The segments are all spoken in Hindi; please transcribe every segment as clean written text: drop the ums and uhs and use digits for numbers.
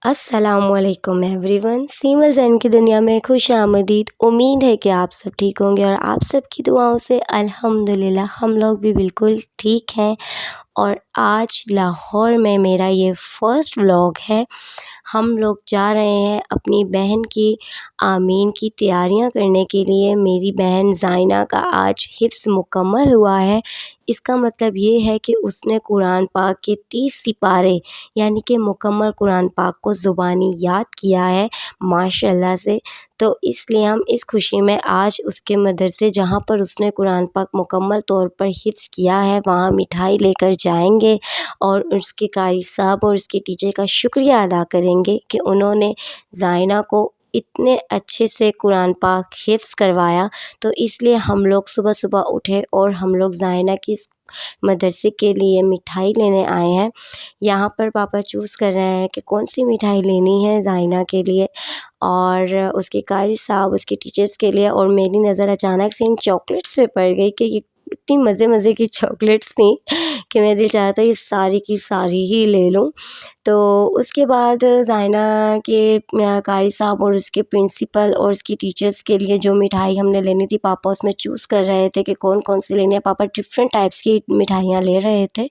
अस्सलामुअलैकुम एवरीवन। सीमल जैन की दुनिया में खुश आमदीद। उम्मीद है कि आप सब ठीक होंगे और आप सब की दुआओं से अल्हम्दुलिल्लाह हम लोग भी बिल्कुल ठीक हैं। और आज लाहौर में मेरा ये फ़र्स्ट व्लॉग है। हम लोग जा रहे हैं अपनी बहन की आमीन की तैयारियां करने के लिए। मेरी बहन ज़ाइना का आज हिफ्ज़ मुकम्मल हुआ है। इसका मतलब ये है कि उसने कुरान पाक के 30 सिपारे यानी कि मुकम्मल कुरान पाक को ज़ुबानी याद किया है माशाल्लाह से। तो इसलिए हम इस खुशी में आज उसके मदरसे जहाँ पर उसने कुरान पाक मुकम्मल तौर पर हिफ्ज़ किया है वहाँ मिठाई लेकर जाएंगे और उसके कारी साहब और उसके टीचर का शुक्रिया अदा करेंगे कि उन्होंने ज़ाइना को इतने अच्छे से कुरान पाक हिफ्ज़ करवाया। तो इसलिए हम लोग सुबह सुबह उठे और हम लोग ज़ाइना की मदरसे के लिए मिठाई लेने आए हैं। यहाँ पर पापा चूज़ कर रहे हैं कि कौन सी मिठाई लेनी है ज़ाइना के लिए और उसके कारी साहब उसके टीचर्स के लिए। और मेरी नज़र अचानक से इन चॉकलेट्स पे पड़ गई कि ये इतनी मज़े की चॉकलेट्स थी कि मेरा दिल चाह रहा था ये सारी की सारी ही ले लूँ। तो उसके बाद ज़ाइना के कारी साहब और उसके प्रिंसिपल और उसकी टीचर्स के लिए जो मिठाई हमने लेनी थी पापा उसमें चूज़ कर रहे थे कि कौन कौन सी लेनी है। पापा डिफरेंट टाइप्स की मिठाइयाँ ले रहे थे।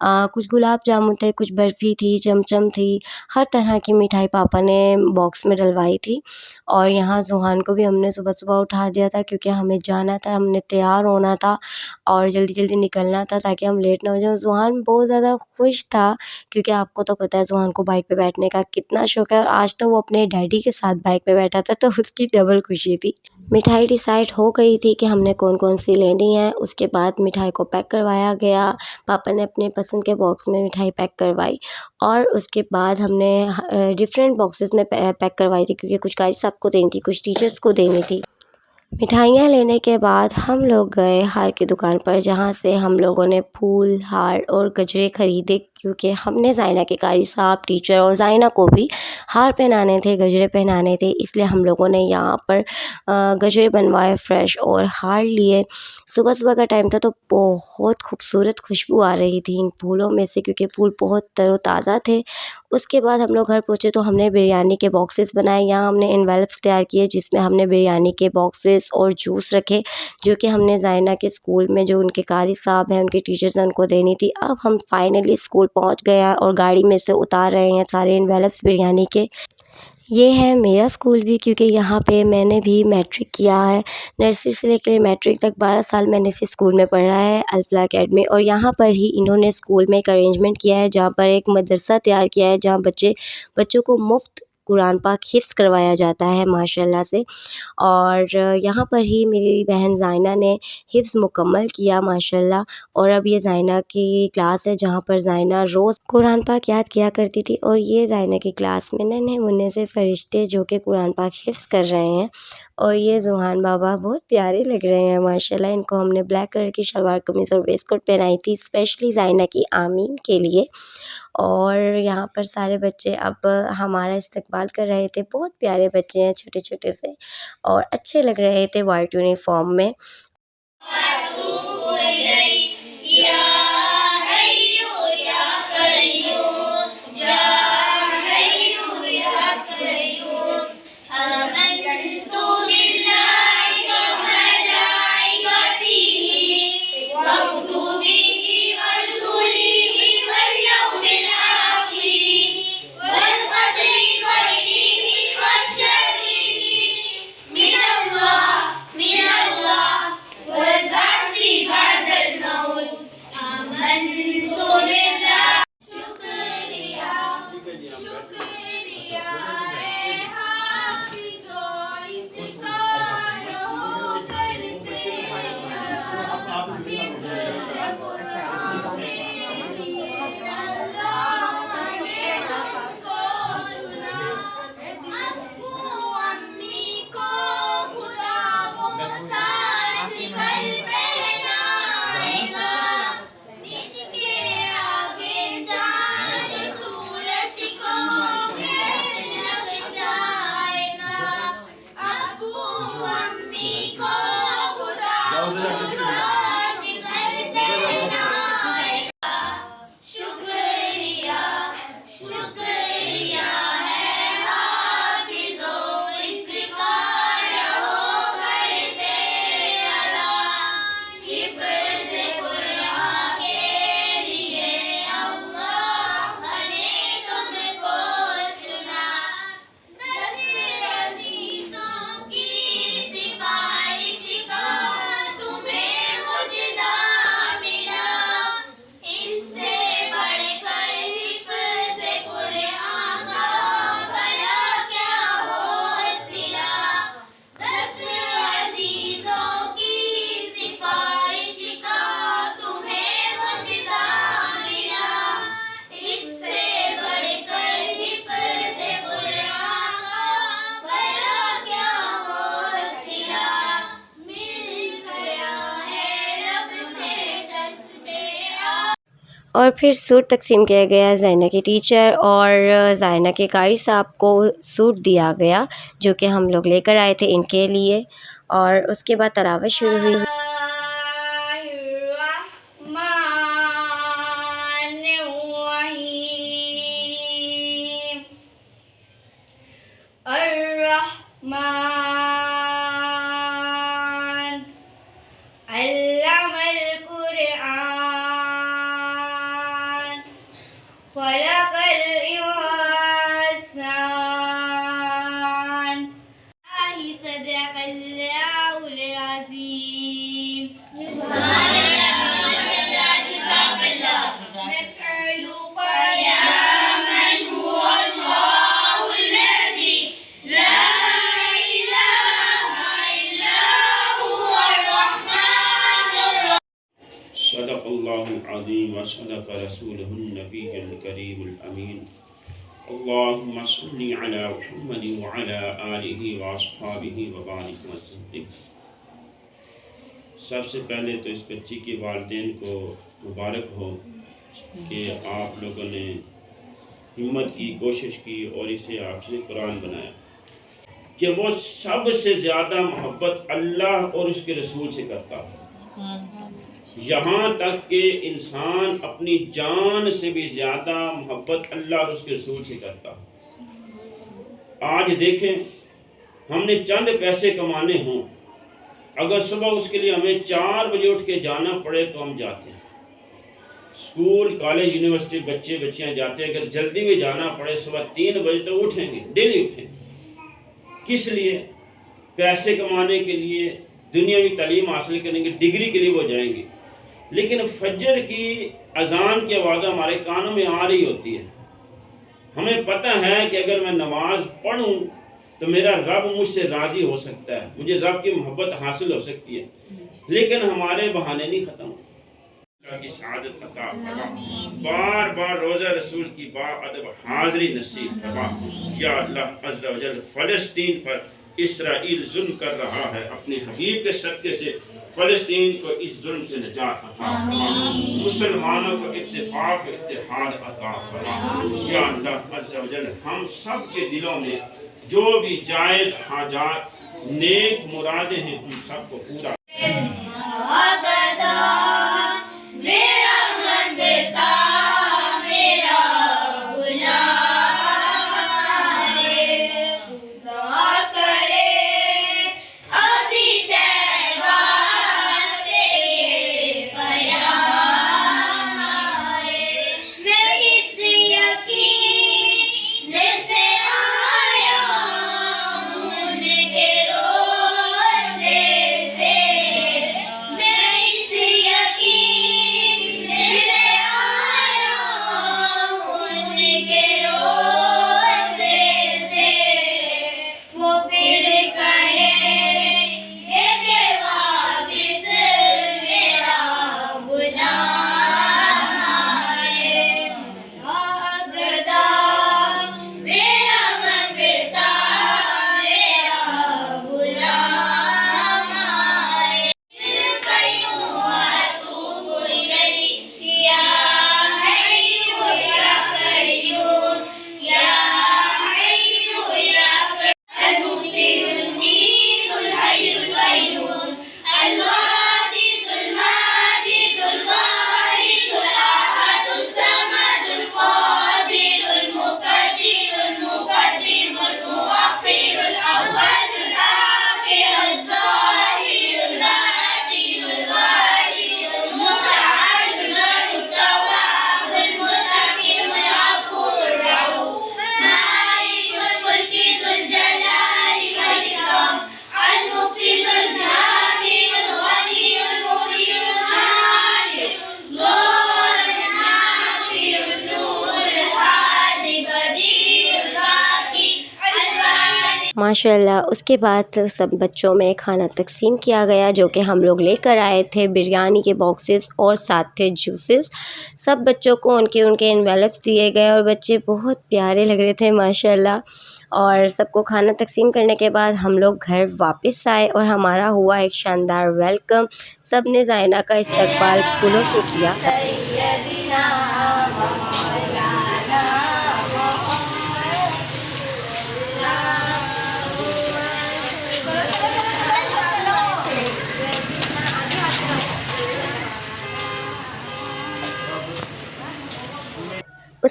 कुछ गुलाब जामुन थे, कुछ बर्फ़ी थी, चमचम थी, हर तरह की मिठाई पापा ने बॉक्स में डलवाई थी। और यहाँ ज़ुहान को भी हमने सुबह सुबह उठा दिया था क्योंकि हमें जाना था, हमने तैयार होना था और जल्दी जल्दी निकलना था ताकि हम लेट ना हो जाएं। ज़ुहान बहुत ज़्यादा खुश था क्योंकि आपको तो पता है ज़ुहान को बाइक पे बैठने का कितना शौक़ है और आज तो वो अपने डैडी के साथ बाइक पे बैठा था तो उसकी डबल खुशी थी। मिठाई डिसाइड हो गई थी कि हमने कौन कौन सी लेनी है। उसके बाद मिठाई को पैक करवाया गया। पापा ने अपने पसंद के बॉक्स में मिठाई पैक करवाई और उसके बाद हमने डिफरेंट बॉक्सेस में पैक करवाई थी क्योंकि कुछ गाइड साहब को देनी थी, कुछ टीचर्स को देनी थी। मिठाइयाँ लेने के बाद हम लोग गए हार की दुकान पर जहाँ से हम लोगों ने फूल, हार और गजरे ख़रीदे क्योंकि हमने ज़ाइना के कारी साहब, टीचर और ज़ाइना को भी हार पहनाने थे, गजरे पहनाने थे। इसलिए हम लोगों ने यहाँ पर गजरे बनवाए फ्रेश और हार लिए। सुबह सुबह का टाइम था तो बहुत खूबसूरत खुशबू आ रही थी इन फूलों में से क्योंकि फूल बहुत तरोताज़ा थे। उसके बाद हम लोग घर पहुँचे तो हमने बिरयानी के बॉक्सेस बनाए। यहाँ हमने एनवेलप्स तैयार किए जिसमें हमने बिरयानी के बॉक्सेस और जूस रखे जो कि हमने ज़ाइना के स्कूल में जो उनके कारी साहब हैं, उनके टीचर्स हैं, उनको देनी थी। अब हम फाइनली स्कूल पहुँच गए हैं और गाड़ी में से उतार रहे हैं सारे एनवेलप्स बिरयानी के। ये है मेरा स्कूल भी क्योंकि यहाँ पे मैंने भी मैट्रिक किया है। नर्सरी से लेकर मैट्रिक तक 12 साल मैंने इसी स्कूल में पढ़ा है अल-फलाह अकेडमी। और यहाँ पर ही इन्होंने स्कूल में एक अरेंजमेंट किया है जहाँ पर एक मदरसा तैयार किया है जहाँ बच्चों को मुफ्त कुरान पाक हिफ्ज़ करवाया जाता है माशाल्लाह से। और यहाँ पर ही मेरी बहन ज़ाइना ने हिफ्ज़ मुकम्मल किया माशाल्लाह। और अब ये ज़ाइना की क्लास है जहाँ पर ज़ाइना रोज़ कुरान पाक याद किया करती थी। और ये ज़ाइना की क्लास में नन्हे मुन्ने से फ़रिश्ते जो कि कुरान पाक हिफ्ज़ कर रहे हैं। और ये ज़ुहान बाबा बहुत प्यारे लग रहे हैं माशाल्लाह। इनको हमने ब्लैक कलर की शलवार कमीज़ और वेस्ट कोट पहनाई थी स्पेशली ज़ाइना की आमीन के लिए। और यहाँ पर सारे बच्चे अब हमारा इस्तकबाल कर रहे थे। बहुत प्यारे बच्चे हैं छोटे छोटे से और अच्छे लग रहे थे वाइट यूनिफॉर्म में। और फिर सूट तकसीम किया गया। ज़ैना की टीचर और ज़ैना के कारी साहब को सूट दिया गया जो कि हम लोग लेकर आए थे इनके लिए। और उसके बाद तलावत शुरू हुई। सदक़ल्लाहुल अज़ीम व सदक़ रसूलुहुन नबियुल करीमुल अमीन। अल्लाहुम्मा सल्लि अला मुहम्मदिन व अला आलिहि व अस्हाबिहि व बारिक वसल्लिम। सबसे पहले तो इस बच्ची के वालिदैन को मुबारक हो कि आप लोगों ने हिम्मत की, कोशिश की और इसे आपसे कुरान बनाया कि वो सबसे ज़्यादा मोहब्बत अल्लाह और उसके रसूल से करता है। यहाँ तक कि इंसान अपनी जान से भी ज़्यादा मोहब्बत अल्लाह और उसके रसूल से करता है। आज देखें, हमने चंद पैसे कमाने हों, अगर सुबह उसके लिए हमें 4 बजे उठ के जाना पड़े तो हम जाते हैं। स्कूल, कॉलेज, यूनिवर्सिटी बच्चे बच्चियाँ जाते हैं। अगर जल्दी भी जाना पड़े सुबह 3 बजे तो उठेंगे, डेली उठेंगे। किस लिए? पैसे कमाने के लिए, दुनियावी तालीम हासिल करने की, डिग्री के लिए वो जाएंगे। लेकिन फजर की अजान की आवाज़ हमारे कानों में आ रही होती है। हमें पता है कि अगर मैं नमाज पढ़ूं तो मेरा रब मुझसे राज़ी हो सकता है, मुझे रब की मोहब्बत हासिल हो सकती है। लेकिन हमारे बहाने नहीं ख़त्म। अल्लाह की सआदत अता फरमा, बार बार रोज़ा रसूल की बाअदब हाज़री नसीब फरमा। या अल्लाह अज़्ज़ा व जल, फ़लस्तीन पर इसराइल जुल्म कर रहा है, अपने हबीब के सदक़े से फ़लस्तीन को इस जुल्म से निजात अता फरमा। मुसलमानों को इत्तेफ़ाक़ इत्तेहाद अता फरमा। या अल्लाह अज़्ज़ा व जल, हम सब के दिलों में जो भी जायज़ हाजात, नेक मुरादें हैं, उन सबको पूरा माशाल्लाह। उसके बाद सब बच्चों में खाना तकसीम किया गया जो कि हम लोग लेकर आए थे, बिरयानी के बॉक्सेस और साथ थे जूसेस। सब बच्चों को उनके एनवेलप्स दिए गए और बच्चे बहुत प्यारे लग रहे थे माशाल्लाह। और सबको खाना तकसीम करने के बाद हम लोग घर वापस आए और हमारा हुआ एक शानदार वेलकम। सब ने ज़ैना का इस्तकबाल फूलों से किया।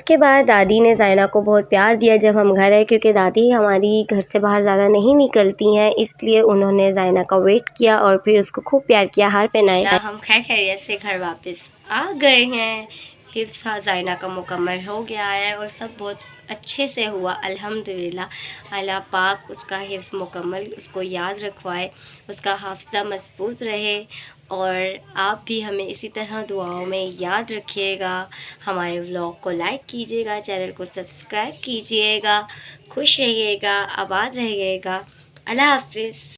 उसके बाद दादी ने ज़ायना को बहुत प्यार दिया जब हम घर आए, क्योंकि दादी हमारी घर से बाहर ज़्यादा नहीं निकलती हैं, इसलिए उन्होंने ज़ायना का वेट किया और फिर उसको खूब प्यार किया, हार पहनाया। हम खैर खैरियत से घर वापस आ गए हैं। हिफ्स ज़ायना का मुकम्मल हो गया है और सब बहुत अच्छे से हुआ अल्हम्दुलिल्लाह। अल्लाह पाक उसका हिफ्स मुकम्मल उसको याद रखवाए, उसका हाफ़िज़ा मज़बूत रहे और आप भी हमें इसी तरह दुआओं में याद रखिएगा। हमारे व्लॉग को लाइक कीजिएगा, चैनल को सब्सक्राइब कीजिएगा। खुश रहिएगा, आबाद रहिएगा। अल्लाह हाफ़िज़।